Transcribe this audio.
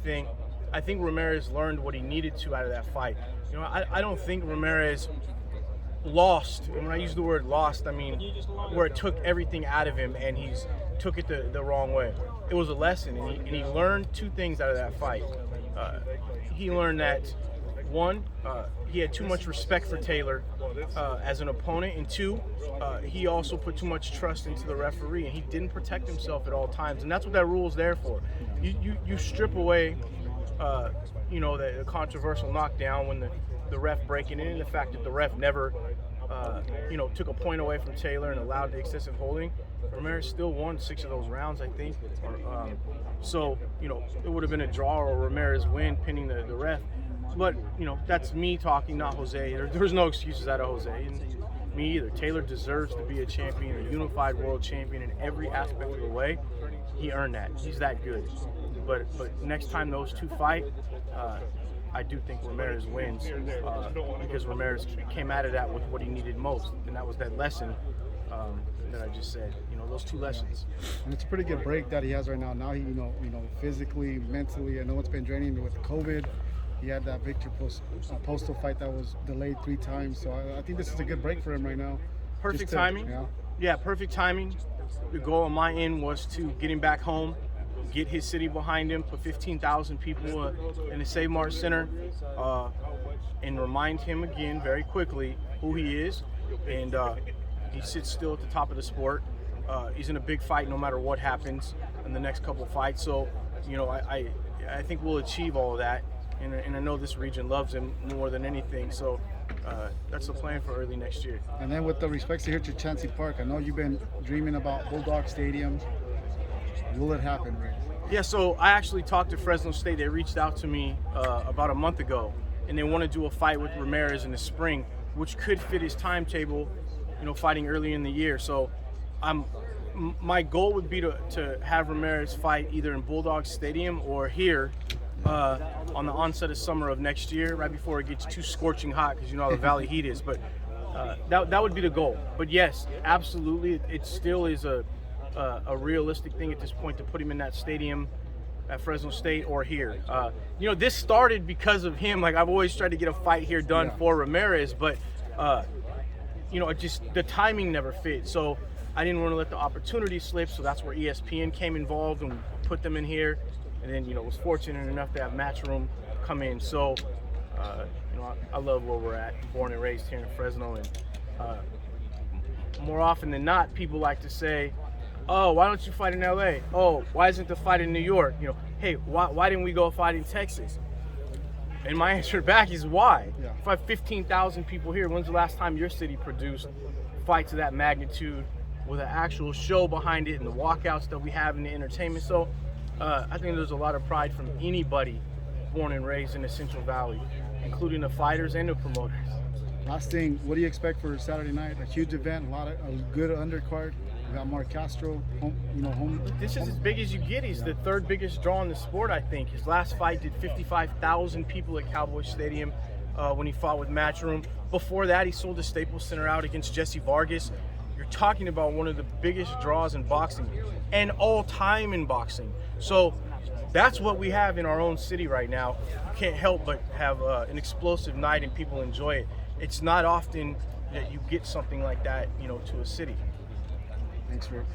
anything, I think Ramirez learned what he needed to out of that fight. You know, I don't think Ramirez lost. And when I use the word lost, I mean where it took everything out of him and he's took it the wrong way. It was a lesson, and he learned two things out of that fight. He learned that, one, he had too much respect for Taylor as an opponent, and two, he also put too much trust into the referee, and he didn't protect himself at all times, and that's what that rule is there for. You strip away, you know, the controversial knockdown when the ref breaking in, and the fact that the ref never, you know, took a point away from Taylor and allowed the excessive holding. Ramirez still won 6 of those rounds, I think. So, you know, it would have been a draw or a Ramirez win pinning the ref. But, you know, that's me talking, not Jose. There's no excuses out of Jose. And me either. Taylor deserves to be a champion, a unified world champion in every aspect of the way. He earned that. He's that good. But next time those two fight, I do think Ramirez wins because Ramirez came out of that with what he needed most, and that was that lesson that I just said. You know, those two lessons. And it's a pretty good break that he has right now. Now he, you know, physically, mentally. I know it's been draining with COVID. He had that Victor Postal fight that was delayed 3 times. So I think this is a good break for him right now. Perfect timing. Yeah, perfect timing. The goal on my end was to get him back home, get his city behind him, put 15,000 people in the Save Mart Center, and remind him again very quickly who he is. And he sits still at the top of the sport. He's in a big fight no matter what happens in the next couple fights. So, you know, I think we'll achieve all of that. And I know this region loves him more than anything. So that's the plan for early next year. And then with the respects here to Chansey Park, I know you've been dreaming about Bulldog Stadium. Will it happen, Rick? Yeah, so I actually talked to Fresno State. They reached out to me about a month ago, and they want to do a fight with Ramirez in the spring, which could fit his timetable, you know, fighting early in the year. So my goal would be to have Ramirez fight either in Bulldog Stadium or here on the onset of summer of next year, right before it gets too scorching hot, because you know how the Valley heat is. But that would be the goal. But yes, absolutely, it still is a realistic thing at this point to put him in that stadium at Fresno State or here. You know, this started because of him. Like, I've always tried to get a fight here done for Ramirez, but you know, it just, the timing never fit. So I didn't want to let the opportunity slip, so that's where ESPN came involved and put them in here. And then, you know, was fortunate enough to have Matchroom come in. So, you know, I love where we're at. Born and raised here in Fresno, and more often than not, people like to say, "Oh, why don't you fight in LA? Oh, why isn't the fight in New York? You know, hey, why didn't we go fight in Texas?" And my answer back is why. Yeah. If I have 15,000 people here, when's the last time your city produced fights of that magnitude with an actual show behind it and the walkouts that we have in the entertainment? So I think there's a lot of pride from anybody born and raised in the Central Valley, including the fighters and the promoters. Last thing, what do you expect for Saturday night? A huge event, a good undercard. We got Mark Castro, home. This is as big as you get. He's the third biggest draw in the sport, I think. His last fight did 55,000 people at Cowboy Stadium when he fought with Matchroom. Before that, he sold the Staples Center out against Jesse Vargas. You're talking about one of the biggest draws in boxing and all time in boxing. So that's what we have in our own city right now. You can't help but have an explosive night and people enjoy it. It's not often that you get something like that, you know, to a city. Thanks, Rick.